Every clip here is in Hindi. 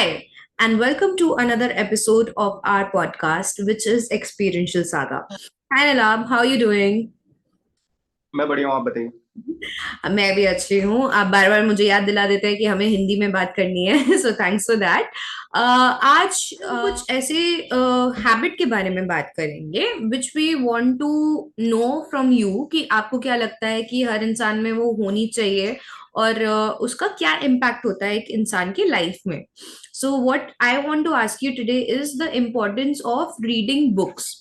Hi, and welcome to another episode of our podcast, which is Experiential Saga. Hi, Nalab, how are you doing? मैं बढ़िया हूँ। आप बताइए। मैं भी अच्छी हूँ। आप बार बार मुझे याद दिला देते हैं कि हमें हिंदी में बात करनी है, सो थैंक्स फॉर दैट। आज हम कुछ ऐसे हैबिट के बारे में बात करेंगे which we want to know from you कि आपको क्या लगता है कि हर इंसान में वो होनी चाहिए और उसका क्या इम्पैक्ट होता है एक इंसान की लाइफ में। So what I want to ask you today is the importance of reading books.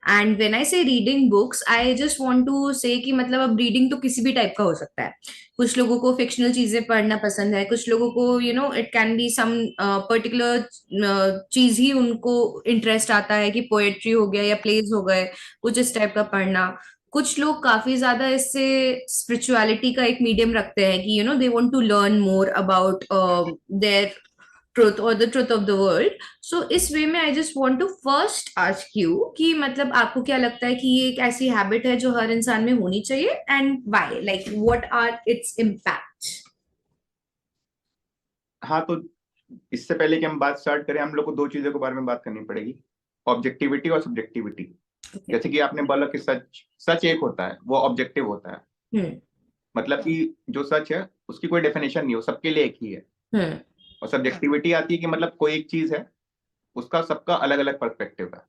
And when I say reading books I just want to say कि मतलब अब रीडिंग तो किसी भी टाइप का हो सकता है। कुछ लोगों को फिक्शनल चीजें पढ़ना पसंद है, कुछ लोगों को it can be some particular चीज ही उनको इंटरेस्ट आता है कि पोएट्री हो गया या प्लेज हो गए, कुछ इस टाइप का पढ़ना। कुछ लोग काफी ज्यादा इससे स्पिरिचुअलिटी का एक मीडियम रखते हैं कि they want to learn more about their truth और the truth of the world. So इस वे में I just want to first ask you कि मतलब आपको क्या लगता है कि ये एक ऐसी हैबिट है जो हर इंसान में होनी चाहिए and why, like what are its impact. हाँ, तो इससे पहले कि हम बात स्टार्ट करें, हम लोग को दो चीजों के बारे में बात करनी पड़ेगी। ऑब्जेक्टिविटी और सब्जेक्टिविटी। ओके। जैसे कि आपने बोला कि सच सच एक होता है, वो ऑब्जेक्टिव होता है। हम्म। मतलब कि जो सच है उसकी कोई डेफिनेशन नहीं हो, सबके लिए एक ही है। हम्म। और सब्जेक्टिविटी आती है कि मतलब कोई एक चीज है, उसका सबका अलग अलग पर्सपेक्टिव है।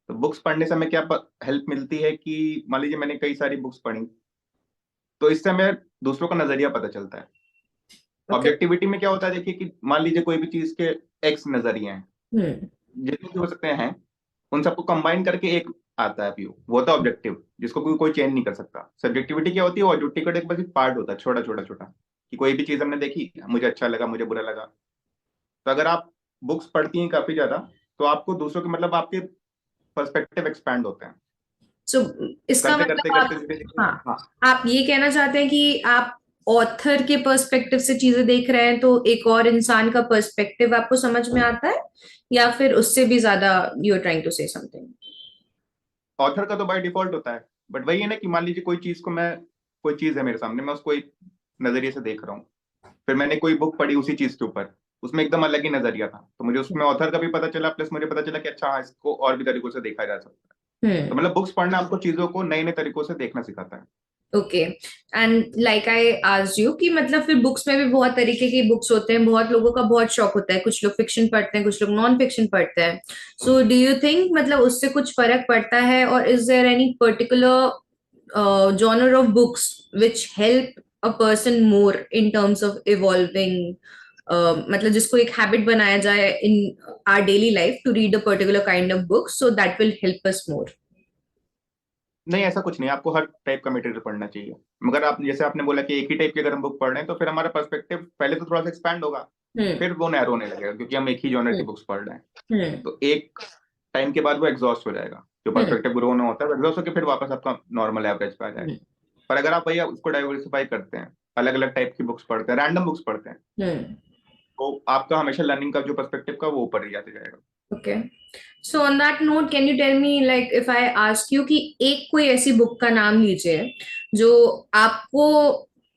तो बुक्स पढ़ने से हमें क्या हेल्प मिलती है कि मान लीजिए मैंने कई सारी बुक्स पढ़ी, तो इससे हमें दूसरों का नजरिया पता चलता है। ओके। ऑब्जेक्टिविटी में क्या होता है, देखिए कि मान लीजिए कोई भी चीज के एक्स नजरिए हैं, हम्म। जितने भी हो सकते हैं, उन सबको कंबाइन करके एक आता है व्यू, वो होता है ऑब्जेक्टिव, जिसको कोई कोई चेंज नहीं कर सकता। सब्जेक्टिविटी क्या होती है? ऑब्जेक्टिव का एक बस एक पार्ट होता है, छोटा छोटा छोटा, कि कोई भी चीज हमने देखी, मुझे अच्छा लगा, मुझे बुरा लगा। तो अगर आप बुक्स पढ़ती हैं काफी ज्यादा, तो आपको दूसरों के मतलब आपके पर्सपेक्टिव एक्सपैंड होते हैं। सो इसका करते करते मतलब करते आप, धीरे धीरे। हाँ, हाँ। आप ये कहना चाहते हैं कि आप ऑथर के पर्सपेक्टिव से चीजें देख रहे हैं तो एक और इंसान का पर्सपेक्टिव आपको समझ में आता है, या फिर उससे भी ज्यादा you are trying to say something. Author का तो बाय डिफॉल्ट होता है, बट वही है ना कि मान लीजिए कोई चीज को मैं, कोई चीज है मेरे सामने, मैं उसको एक नजरिए से देख रहा हूँ। फिर मैंने कोई बुक पढ़ी उसी चीज के ऊपर, उसमें एकदम अलग ही नजरिया था, तो मुझे उसमें ऑथर का भी पता चला, प्लस मुझे पता चला कि अच्छा हाँ, इसको और भी तरीकों से देखा जा सकता है। तो हम्म। मतलब बुक्स पढ़ना आपको चीजों को नए नए तरीकों से देखना सिखाता है। Okay. And like I asked you कि मतलब फिर बुक्स में भी बहुत तरीके की बुक्स होते हैं, बहुत लोगों का बहुत शौक होता है, कुछ लोग फिक्शन पढ़ते हैं, कुछ लोग नॉन फिक्शन पढ़ते हैं। सो डू यू थिंक मतलब उससे कुछ फर्क पड़ता है, और is there any particular genre of books which help a person more in terms of evolving, मतलब जिसको एक हैबिट बनाया जाए in our daily life to read a particular kind of book so that will help us more. नहीं, ऐसा कुछ नहीं, आपको हर टाइप का मटेरियल पढ़ना चाहिए। मगर आप जैसे आपने बोला कि एक ही टाइप की अगर हम बुक पढ़ रहे हैं, तो फिर हमारा पर्सपेक्टिव पहले तो थोड़ा सा एक्सपैंड होगा, हम्म। फिर वो नैरो होने लगेगा, क्योंकि हम एक ही जॉनर की हम्म। बुक्स पढ़ रहे हैं। हम्म। तो एक टाइम के बाद वो एग्जॉस्ट हो जाएगा, जो हम्म। पर्सपेक्टिव ग्रो होना होता है वो एग्जॉस्ट होकर फिर वापस आपका नॉर्मल एवरेज पे आ जाएगा। हम्म। पर अगर आप भैया उसको डाइवर्सिफाई करते हैं, अलग अलग टाइप की बुक्स पढ़ते हैं, रैंडम बुक्स पढ़ते हैं, हम्म। तो आपका हमेशा लर्निंग का जो पर्सपेक्टिव का वो ऊपर ही जाते जाएगा। Okay. So on that note can you tell me, like if I ask you कि एक कोई ऐसी बुक का नाम लीजिए जो आपको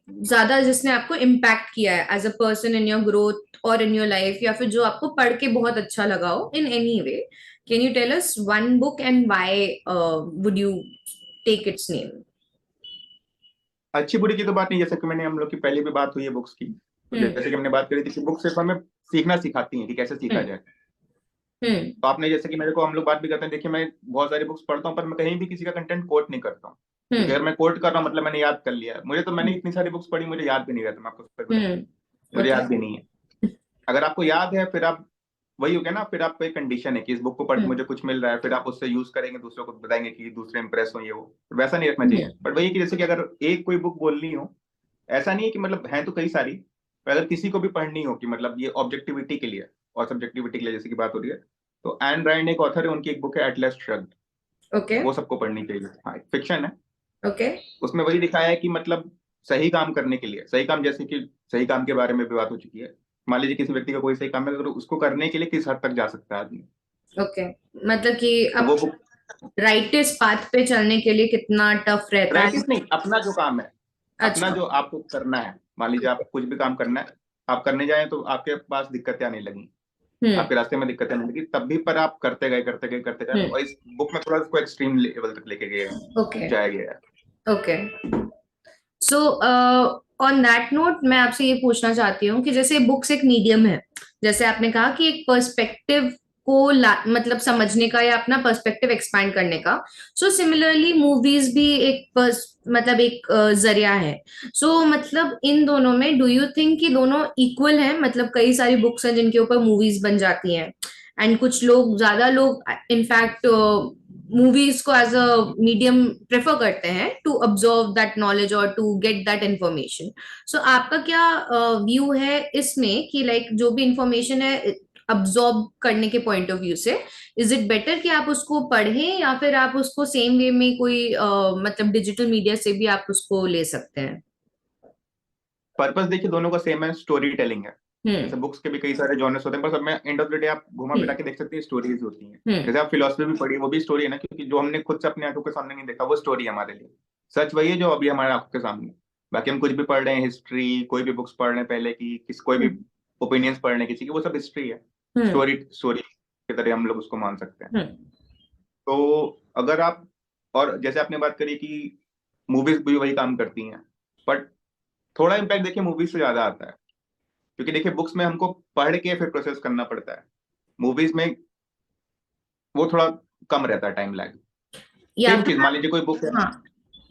ज्यादा, जिसने आपको इम्पैक्ट किया है as a person in your growth और इन योर लाइफ, या फिर जो आपको पढ़ के बहुत अच्छा लगा हो in any way. Can you tell us one book and why would you take its name? अच्छी बुरी की तो बात नहीं, जैसे कि मैंने, हम लोग की पहले भी बात हुई है बुक्स की, तो हम्म। जैसे कि हमने बात करी थी कि बुक सिर्फ हमें सीखना सिखाती हैं कि कैसे सीखा हम्म। जाए। हम्म। तो आपने जैसे कि मेरे को, हम लोग बात भी करते हैं, देखिए मैं बहुत सारी बुक्स पढ़ता हूँ, पर मैं कहीं भी किसी का कंटेंट कोट नहीं करता हूँ। क्योंकि हम्म। अगर मैं कोट कर रहा हूँ मतलब मैंने याद कर लिया है। मुझे तो, मैंने इतनी सारी बुक्स पढ़ी, मुझे याद भी नहीं रहता, मैं आपको सच बताऊं, मुझे ओके। याद भी नहीं है। अगर आपको याद है, फिर आप, वही हो गया ना, फिर आपको एक कंडीशन है कि इस बुक को पढ़ के हम्म। मुझे कुछ मिल रहा है, फिर आप उससे यूज करेंगे, दूसरों को बताएंगे कि दूसरे इंप्रेस हो, ये वो, वैसा नहीं रखना चाहिए। हम्म। बट वही है कि जैसे कि अगर एक कोई बुक बोलनी हो, ऐसा नहीं है कि मतलब है तो कई सारी, पर अगर किसी को भी पढ़नी हो कि मतलब ये ऑब्जेक्टिविटी के लिए और सब्जेक्टिविटी के लिए जैसे कि बात हो रही है, तो एन रैंड एक ऑथर है, उनकी एक बुक है एटलस श्रग्ड, ओके। वो सबको पढ़नी चाहिए। हाँ, फिक्शन है। ओके। उसमें वही दिखाया है कि मतलब सही काम करने के लिए, सही काम जैसे कि सही काम के बारे में भी बात हो चुकी है। मान लीजिए किसी व्यक्ति का कोई सही काम है, अगर उसको करने के लिए किस हद तक जा सकता है आदमी, ओके। मतलब कि तो अब वो बुक। राइटेस्ट पाथ पे चलने के लिए कितना टफ रहता है। प्रैक्टिस नहीं, अपना जो काम है, अपना अच्छा। जो आपको करना है, मान लीजिए आप कुछ भी काम करना है, आप करने जाएं तो आपके पास दिक्कतें आने लगी, हम्म। आपके रास्ते में दिक्कतें नहीं लगी, तब भी पर आप करते गए करते गए करते गए, हम्म। और इस बुक में थोड़ा इसको एक्सट्रीम लेवल तक लेके गए, ओके। जाया गया है। Okay. So on that note मैं आपसे ये पूछना चाहती हूँ कि जैसे बुक्स एक मीडियम है, जैसे आपने कहा कि एक पर्सपेक्टिव को मतलब समझने का या अपना पर्सपेक्टिव एक्सपैंड करने का। सो सिमिलरली मूवीज भी एक मतलब एक जरिया है। सो मतलब इन दोनों में डू यू थिंक कि दोनों इक्वल हैं? मतलब कई सारी बुक्स हैं जिनके ऊपर मूवीज बन जाती हैं, एंड कुछ लोग, ज्यादा लोग इनफैक्ट मूवीज को एज अ मीडियम प्रेफर करते हैं टू अब्सॉर्व दैट नॉलेज और टू गेट दैट इंफॉर्मेशन। सो आपका क्या व्यू है इसमें कि लाइक जो भी इंफॉर्मेशन है अब्सॉर्ब करने के पॉइंट ऑफ व्यू से, इज इट बेटर कि आप उसको पढ़ें या फिर आप उसको सेम वे में कोई मतलब डिजिटल मीडिया से भी आप उसको ले सकते हैं? पर्पस देखिए दोनों का सेम है, स्टोरी टेलिंग है। हम्म। जैसे बुक्स के भी कई सारे जॉनर्स होते हैं, पर सब में एंड ऑफ द डे आप घुमा फिरा हम्म। के देख सकते हैं, स्टोरीज होती हैं। हम्म। जैसे आप फिलोसफी भी पढ़िए, वो भी स्टोरी है ना, क्योंकि जो हमने खुद से अपने आंखों के सामने नहीं देखा वो स्टोरी है हमारे लिए। सच वही है जो अभी हमारे आंखों के सामने है। बाकी हम कुछ भी पढ़ रहे हैं, हिस्ट्री कोई भी बुक्स पढ़ रहे हैं पहले की, किस कोई भी हम्म। ओपिनियंस पढ़ रहे हैं किसी की, वो सब हिस्ट्री है। हम्म। स्टोरी स्टोरी की तरह हम लोग उसको मान सकते हैं। हम्म। तो अगर आप, और जैसे आपने बात करी कि मूवीज भी वही काम करती हैं, बट थोड़ा इम्पैक्ट देखिए मूवीज से ज्यादा आता है, क्योंकि देखिए बुक्स में हमको पढ़ के फिर प्रोसेस करना पड़ता है, मूवीज में वो थोड़ा कम रहता है टाइम लैग। या सेम फिर चीज, मान लीजिए कोई बुक है, हाँ,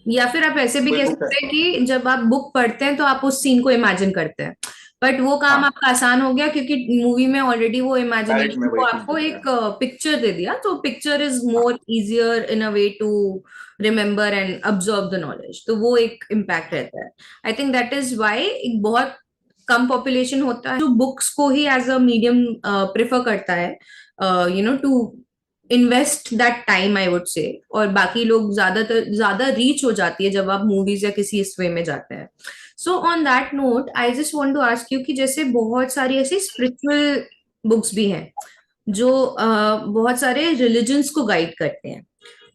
या फिर आप ऐसे भी कोई कह बुक है। सकते हैं कि जब आप बुक पढ़ते हैं तो आप उस सीन को इमेजिन करते हैं, बट वो काम हाँ, आपका आसान हो गया क्योंकि मूवी में ऑलरेडी वो डायरेक्ट में इमेजिनेशन वही को सीन आपको दिख रहा एक है। पिक्चर दे दिया, तो पिक्चर इज हाँ, more easier in a way to remember and absorb the knowledge, तो वो एक इम्पैक्ट रहता है। I think that is why एक बहुत कम पॉपुलेशन होता है जो बुक्स को ही एज अ मीडियम प्रेफर करता है, to invest that time, I would say. और बाकी लोग ज्यादातर ज्यादा रीच हो जाती है जब आप मूवीज या किसी इस वे में जाते हैं। So on that note I just want to ask you कि जैसे बहुत सारी ऐसी स्पिरिचुअल बुक्स भी हैं जो बहुत सारे रिलीजन्स को गाइड करते हैं,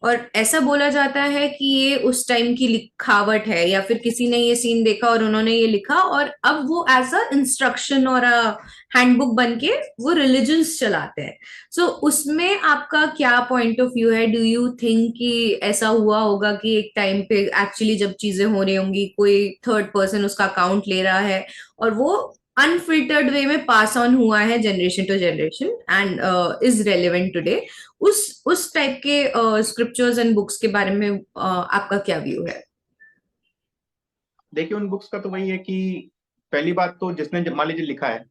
और ऐसा बोला जाता है कि ये उस टाइम की लिखावट है या फिर किसी ने ये सीन देखा और उन्होंने ये लिखा और अब वो एज अ इंस्ट्रक्शन और अ हैंडबुक बन के वो रिलीजन्स चलाते हैं। सो उसमें आपका क्या पॉइंट ऑफ व्यू है? डू यू थिंक कि ऐसा हुआ होगा कि एक टाइम पे एक्चुअली जब चीजें हो रही होंगी कोई थर्ड पर्सन उसका अकाउंट ले रहा है और वो अनफिल्टर्ड वे में पास ऑन हुआ है generation to generation and is relevant today? उस टाइप के स्क्रिप्चर्स एंड बुक्स के बारे में आपका क्या व्यू है? देखिए उन बुक्स का तो वही है कि पहली बात तो जिसने मान लीजिए लिखा है,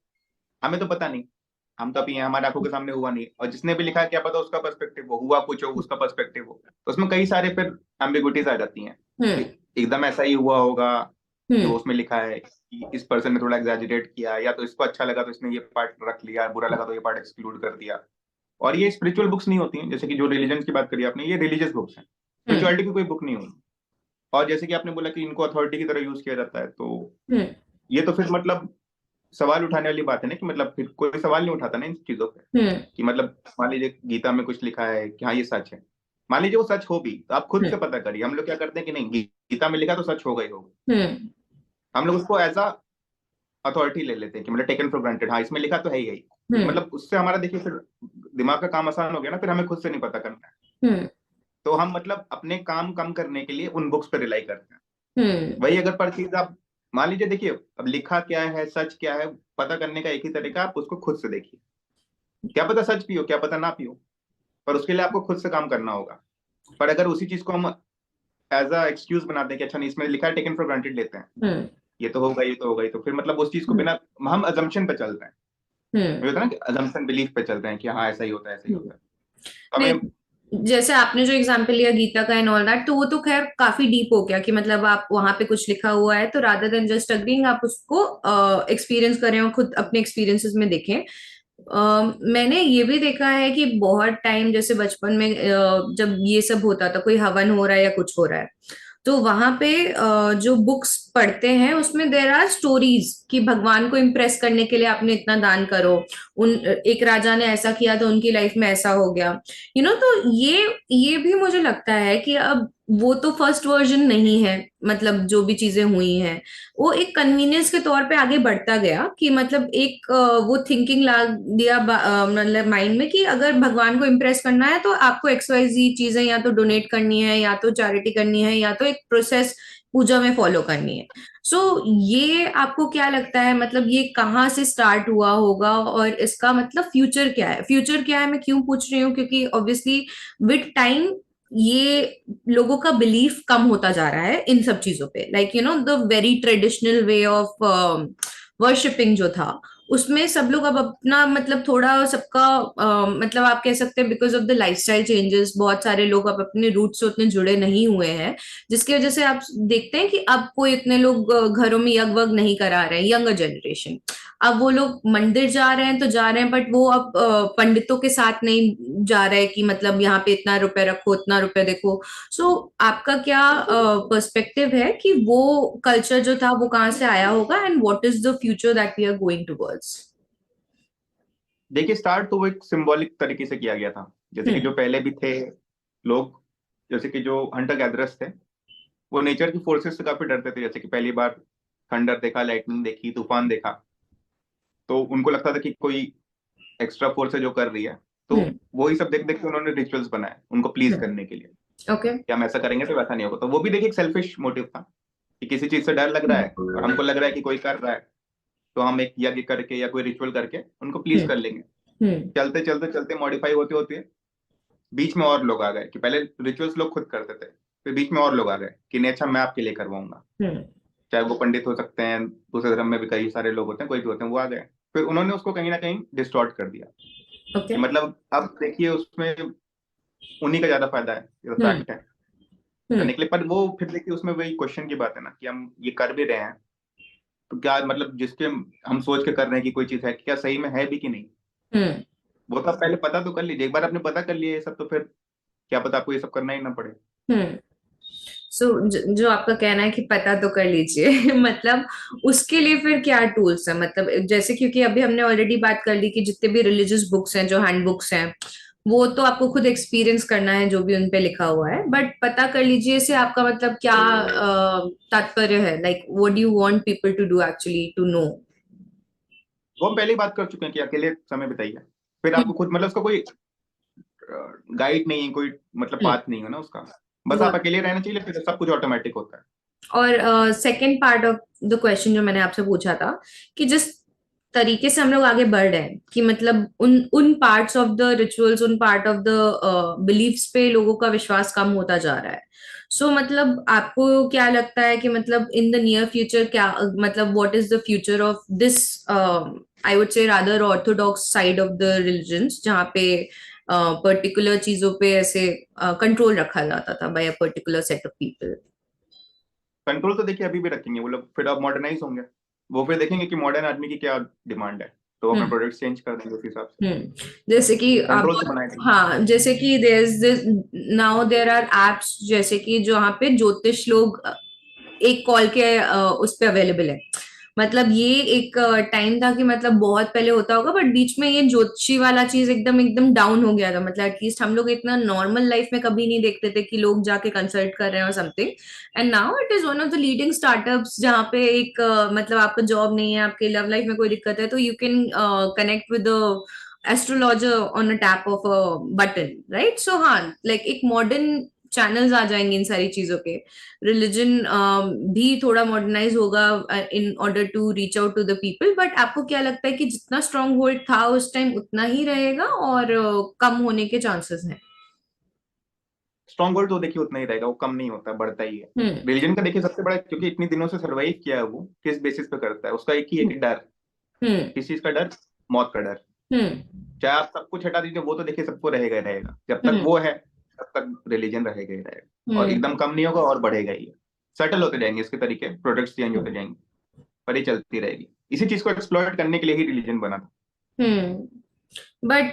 हमें तो पता नहीं, हम तो अभी हैं, हमारे आंखों के सामने हुआ नहीं, और जिसने भी लिखा है क्या पता उसका पर्सपेक्टिव हो, हुआ कुछ हो, उसका पर्सपेक्टिव हो, तो उसमें कई सारे फिर एम्बिगुइटीज आ जाती हैं कि हम्म। एकदम ऐसा ही हुआ होगा जो हम्म। उसमें लिखा है, कि इस पर्सन ने थोड़ा एग्जैजरेट किया, या तो इसको अच्छा लगा तो इसने ये पार्ट रख लिया, बुरा लगा तो ये पार्ट एक्सक्लूड कर दिया। और ये स्पिरिचुअल बुक्स नहीं होती हैं, जैसे कि जो रिलीजन की बात करी आपने, ये रिलीजियस बुक्स हैं, हम्म। स्पिरिचुअलिटी की कोई बुक नहीं होगी। और जैसे कि आपने बोला कि इनको अथॉरिटी की तरह यूज किया जाता है, तो हम्म। ये तो फिर मतलब सवाल उठाने वाली बात है ना, कि मतलब फिर कोई सवाल नहीं उठाता ना इन चीजों पे, हम्म। कि मतलब मान लीजिए गीता में कुछ लिखा है कि हाँ ये सच है, मान लीजिए वो सच हो भी, तो आप खुद हम्म। से पता करिए। हम लोग क्या करते हैं कि नहीं, गीता में लिखा तो सच होगा ही होगा, हम्म। हम लोग उसको एज अ अथॉरिटी ले लेते हैं कि मतलब टेकन फॉर ग्रांटेड, हाँ इसमें लिखा तो है ही यही, तो हम्म। मतलब उससे हमारा देखिए फिर दिमाग का काम आसान हो गया ना, फिर हमें खुद से नहीं पता करना है। हम्म। तो हम मतलब अपने काम कम करने के लिए उन बुक्स पर रिलाई करते हैं। हम्म। वही अगर पर चीज आप मान लीजिए, देखिए अब लिखा क्या है, सच क्या है, पता करने का एक ही तरीका, आप उसको खुद से देखिए। क्या पता सच पियो, क्या पता ना पियो, पर उसके लिए आपको खुद से काम करना होगा। पर अगर उसी चीज को हम एज अ एक्सक्यूज बनाते हैं कि अच्छा नहीं इसमें लिखा है, टेकन फॉर ग्रांटेड लेते हैं, हम्म। ये तो होगा, ये तो होगा, ये तो, फिर मतलब उस चीज को हम्म। बिना, हम अजम्पशन पे चलते हैं, हम्म। ये होता है ना कि अजम्पशन बिलीफ पे चलते हैं कि हाँ ऐसा ही होता है, ऐसा ही हम्म। होता है। तो हमें, नहीं, जैसे आपने जो एग्जांपल लिया गीता का एंड ऑल दैट, तो वो तो खैर काफी डीप हो गया कि मतलब आप वहां पे कुछ लिखा हुआ है तो रादर देन जस्ट अग्रीइंग आप उसको एक्सपीरियंस करें और खुद अपने एक्सपीरियंसेस में देखें। मैंने ये भी देखा है कि बहुत टाइम जैसे बचपन में जब ये सब होता था, कोई हवन हो रहा है या कुछ हो रहा है, तो वहां पे जो बुक्स पढ़ते हैं उसमें देर आर स्टोरीज कि भगवान को इम्प्रेस करने के लिए आपने इतना दान करो, उन एक राजा ने ऐसा किया तो उनकी लाइफ में ऐसा हो गया, तो ये भी मुझे लगता है कि अब वो तो फर्स्ट वर्जन नहीं है, मतलब जो भी चीजें हुई हैं वो एक कन्वीनियंस के तौर पे आगे बढ़ता गया, कि मतलब एक वो थिंकिंग ला दिया मतलब माइंड में कि अगर भगवान को इम्प्रेस करना है तो आपको XYZ चीजें या तो डोनेट करनी है, या तो चैरिटी करनी है, या तो एक प्रोसेस पूजा में फॉलो करनी है। सो ये आपको क्या लगता है, मतलब ये कहाँ से स्टार्ट हुआ होगा, और इसका मतलब फ्यूचर क्या है? फ्यूचर क्या है मैं क्यों पूछ रही हूँ, क्योंकि ऑब्वियसली विद टाइम ये लोगों का बिलीफ कम होता जा रहा है इन सब चीजों पे, like the very traditional way of worshipping जो था, उसमें सब लोग अब अपना मतलब थोड़ा सबका मतलब आप कह सकते हैं because of the lifestyle changes, बहुत सारे लोग अब अपने रूट से उतने जुड़े नहीं हुए हैं, जिसकी वजह से आप देखते हैं कि अब कोई इतने लोग घरों में यज्ञ वग नहीं करा रहे हैं, यंगर जनरेशन। अब वो लोग मंदिर जा रहे हैं तो जा रहे हैं, बट वो अब पंडितों के साथ नहीं जा रहे कि मतलब यहाँ पे इतना रुपए रखो, इतना रुपए देखो। सो आपका क्या पर्सपेक्टिव है कि वो कल्चर जो था वो कहाँ से आया होगा, and what is the future that we are going towards? देखिए, स्टार्ट तो वो एक सिंबॉलिक तरीके से किया गया था। जैसे कि हम्म। जो पहले भी थे लोग, जैसे कि जो हंटर गैदरर्स थे, वो नेचर की फोर्सेस से काफी डरते थे। जैसे कि पहली बार थंडर देखा, लाइटनिंग देखी, तूफान देखा, तो उनको लगता था कि कोई एक्स्ट्रा फोर्स है जो कर रही है। तो हम्म। वही सब देख देख के उन्होंने रिचुअल्स बनाए उनको प्लीज हम्म। करने के लिए, ओके। कि हम ऐसा करेंगे तो वैसा नहीं होगा। तो वो भी देखिए एक सेल्फिश मोटिव था, कि किसी चीज से डर लग रहा है और हमको लग रहा है कि कोई कर रहा है, तो हम एक यज्ञ करके या कोई रिचुअल करके उनको प्लीज हम्म। कर लेंगे। हम्म। चलते चलते चलते मॉडिफाई होते होते बीच में और लोग आ गए, कि पहले रिचुअल्स लोग खुद करते थे, फिर बीच में और लोग आ गए कि नहीं अच्छा मैं आपके लिए करवाऊंगा। हम्म। चाहे वो पंडित हो सकते हैं, दूसरे धर्म में भी कई सारे लोग होते हैं, कोई भी होते हैं, वो आ गए। फिर उन्होंने उसको कहीं ना कहीं डिस्टॉर्ट कर दिया, ओके। कि मतलब अब देखिए उसमें उन्हीं का ज्यादा फायदा है, ये तो हम्म। फैक्ट है हम्म। करने के लिए। पर वो फिर देखिए उसमें वही क्वेश्चन की बात है ना, कि हम ये कर भी रहे हैं तो क्या मतलब जिसके हम सोच के कर रहे हैं कि कोई चीज है, क्या सही में है भी कि नहीं? हम्म। वो तो आप पहले पता तो कर लीजिए। एक बार आपने पता कर लिया ये सब, तो फिर क्या पता आपको ये सब करना ही ना पड़े। हम्म। सो जो आपका कहना है कि पता तो कर लीजिए मतलब उसके लिए फिर क्या टूल्स है, मतलब जैसे क्योंकि अभी हमने ऑलरेडी बात कर ली कि जितने भी रिलीजियस बुक्स हैं, जो हैंड बुक्स हैं, वो तो आपको खुद एक्सपीरियंस करना है जो भी उन पे लिखा हुआ है, बट पता कर लीजिए से आपका मतलब क्या तात्पर्य है, like what do you want people to do actually to know? वो हम पहले ही बात कर चुके हैं कि अकेले समय बिताइए, फिर आपको खुद मतलब उसका कोई गाइड नहीं है, कोई मतलब पाथ नहीं है ना उसका। बस आप गॉट। अकेले रहना चाहिए, फिर सब कुछ ऑटोमेटिक होता है। और second part of the question जो मैंने आपसे पूछा था, कि जिस तरीके से हम लोग आगे बढ़ रहे हैं, कि मतलब उन उन पार्ट्स ऑफ द रिचुअल्स, उन पार्ट ऑफ द बिलीफ्स पे लोगों का विश्वास कम होता जा रहा है। सो मतलब आपको क्या लगता है कि मतलब इन द नियर फ्यूचर क्या, मतलब what is the future of this, I would से rather Orthodox side of the religions, जहाँ पे पर्टिकुलर चीजों पे ऐसे कंट्रोल रखा जाता था by a particular set of people? Control तो देखिए अभी भी रखेंगे वो लोग, फिर अब मॉडर्नाइज होंगे। वो फिर देखेंगे कि मॉडर्न आदमी की क्या डिमांड है, तो वो अपने प्रोडक्ट्स चेंज कर देंगे उस हिसाब से। जैसे कि आप, कंट्रोल तो बनाए थे। हाँ जैसे कि there is this, now there are apps जैसे कि जहाँ पे ज्योतिष लोग एक कॉल के उस पे अवेलेबल है। मतलब ये एक टाइम था कि मतलब बहुत पहले होता होगा, बट बीच में ये ज्योतिषी वाला चीज एकदम एकदम डाउन हो गया था, मतलब एटलीस्ट हम लोग इतना नॉर्मल लाइफ में कभी नहीं देखते थे कि लोग जाके कंसल्ट कर रहे हैं और something. And now it is one of the leading startups, जहाँ पे एक मतलब आपका जॉब नहीं है, आपके लव लाइफ में कोई दिक्कत है, तो you can connect with astrologer on a tap of a button, right? So हाँ, लाइक एक मॉडर्न चैनल्स आ जाएंगे इन सारी चीजों के। रिलीजन भी थोड़ा मॉडर्नाइज होगा in order to reach out to the people, but आपको क्या लगता है कि जितना स्ट्रांग होल्ड था उस टाइम उतना ही रहेगा, और कम होने के चांसेस हैं? स्ट्रॉन्ग होल्ड तो देखिए उतना ही रहेगा, वो कम नहीं होता, बढ़ता ही है। हम्म। रिलीजन का देखिए सबसे बड़ा, क्योंकि इतनी दिनों से सर्वाइव किया है वो, किस बेसिस पे करता है, उसका एक ही एक डर। हम्म। किस चीज का डर? मौत का डर। हम्म। चाहे आप सब कुछ हटा दीजिए, वो तो देखिए सबको रहेगा ही रहेगा, जब तक हम्म। वो है तब तक रिलीजन रहेगा ही रहेगा, और हम्म। एकदम कम नहीं होगा और बढ़ेगा ही। सेटल होते जाएंगे इसके तरीके, प्रोडक्ट्स चेंज होते हम्म। जाएंगे, पर ये चलती रहेगी। इसी चीज को एक्सप्लॉइट करने के लिए ही रिलीजन बना था। बट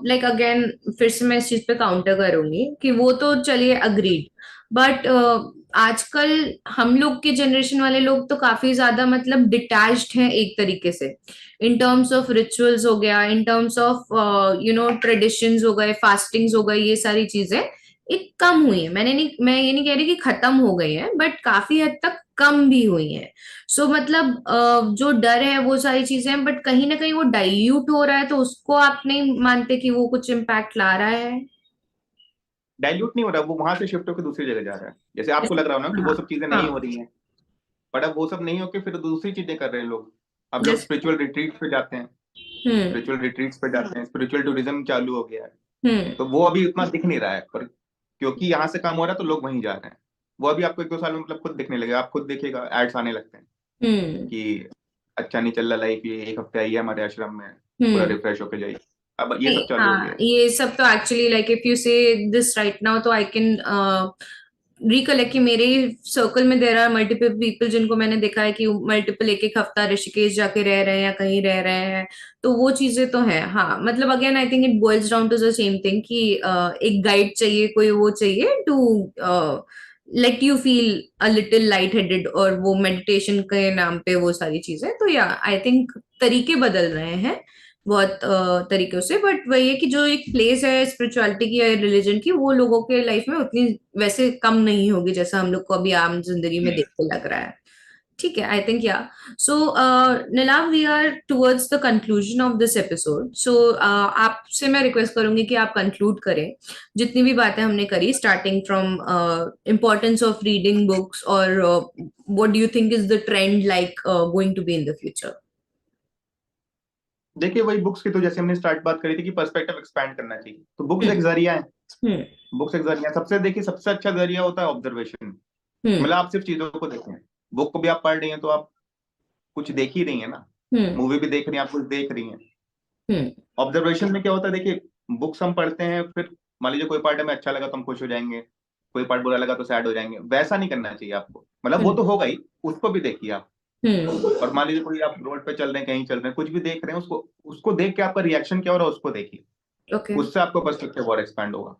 लाइक अगेन, फिर से मैं इस चीज पे काउंटर करूंगी कि वो तो चलिए अग्रीड, बट आजकल हम लोग के जनरेशन वाले लोग तो काफी ज्यादा मतलब डिटैच्ड हैं एक तरीके से, इन टर्म्स ऑफ रिचुअल्स हो गया, इन टर्म्स ऑफ ट्रेडिशंस हो गए, फास्टिंग्स हो गई, ये सारी चीजें एक कम हुई है। मैं ये नहीं कह रही कि खत्म हो गई है, बट काफी हद तक कम भी हुई है। सो मतलब जो डर है वो सारी चीजें हैं, बट कहीं ना कहीं वो डाइल्यूट हो रहा है, तो उसको आप नहीं मानते कि वो कुछ इम्पैक्ट ला रहा है? डाइल्यूट नहीं हो रहा, वो वहां से शिफ्ट होकर दूसरी जगह जा रहा है। जैसे आपको जैसे लग रहा हो ना कि वो हाँ। सब चीजें नहीं हो हाँ। रही हैं, बट अब वो सब नहीं होके फिर दूसरी चीजें कर रहे हैं लोग। अब लोग जैसे स्पिरिचुअल रिट्रीट पे जाते हैं, हम्म। स्पिरिचुअल रिट्रीट्स पे जाते हैं, स्पिरिचुअल टूरिज्म चालू हो गया है। हम्म। तो वो अभी उतना दिख नहीं रहा है, पर क्योंकि यहाँ से काम हो रहा है तो लोग वहीं जा रहे हैं। वो अभी आपको 1-2 साल में मतलब खुद दिखने लगेगा, आप खुद देखिएगा एड्स आने लगते हैं हम्म। कि अच्छा नहीं चल रहा लाइफ, ये एक हफ्ते आइए हमारे आश्रम में, पूरा हम्म। रिफ्रेश होके जाइए। अब ये नहीं, सब चालू हो हाँ, गया है। ये सब तो एक्चुअली लाइक इफ यू से दिस राइट नाउ, तो आई कैन रिकलेक्ट कि मेरे सर्कल में देर आर मल्टीपल पीपल जिनको मैंने देखा है कि मल्टीपल एक एक हफ्ता ऋषिकेश जाके रह रहे हैं या कहीं रह रहे हैं। तो वो चीजें तो है, हाँ। मतलब again I think it boils down to the same thing कि एक गाइड चाहिए, कोई वो चाहिए to let you feel a little light headed, और वो मेडिटेशन के नाम पे वो सारी चीजें। तो या आई थिंक तरीके बदल रहे हैं बहुत तरीकों से, बट वही है कि जो एक प्लेस है स्पिरिचुअलिटी की या रिलीजन की, वो लोगों के लाइफ में उतनी वैसे कम नहीं होगी जैसा हम लोग को अभी आम जिंदगी में देखने लग रहा है। ठीक है, I think yeah. So Nilav, we are towards the conclusion of this episode. So आपसे मैं रिक्वेस्ट करूंगी कि आप कंक्लूड करें जितनी भी बातें हमने करी, starting from importance of reading books, और what do you think is the trend like going to be in the future? देखिए वही बुक्स की, तो जैसे हमने स्टार्ट बात करी थी कि पर्सपेक्टिव एक्सपैंड करना चाहिए, तो बुक्स हम्म। एक जरिया है। हम्म। बुक्स एक जरिया सबसे, देखिए सबसे अच्छा जरिया होता है ऑब्जर्वेशन। हम्म। मतलब आप सिर्फ चीजों को देखें, बुक को भी आप पढ़ रही हैं तो आप कुछ देख ही रही हैं ना, हम्म। मूवी भी देख रही हैं, आप कुछ देख रही हैं। हम्म। ऑब्जर्वेशन में क्या होता है, देखिए बुक्स हम पढ़ते हैं, फिर मान लीजिए कोई पार्ट हमें अच्छा लगा तो हम खुश हो जाएंगे, कोई पार्ट बुरा लगा तो सैड हो जाएंगे। वैसा नहीं करना चाहिए आपको, मतलब वो हम्म। तो होगा ही, उसको भी देखिए आप। हम्म। और मान लीजिए कोई आप रोड पे चल रहे हैं, कहीं चल रहे हैं, कुछ भी देख रहे हैं, उसको उसको देख के आपका रिएक्शन क्या हो रहा है उसको देखिए। ओके। उससे आपको पर्सपेक्टिव और एक्सपैंड होगा।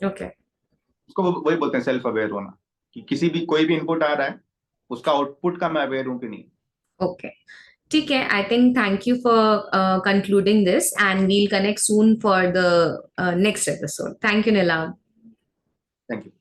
ओके। उसको वही बोलते हैं सेल्फ अवेयर होना, कि किसी भी कोई भी इनपुट आ रहा है, उसका आउटपुट का मैं अवेयर हूँ कि नहीं। ओके। ठीक है, I think thank you for concluding this, and we'll connect soon for the next episode. Thank you Nilav. Thank you.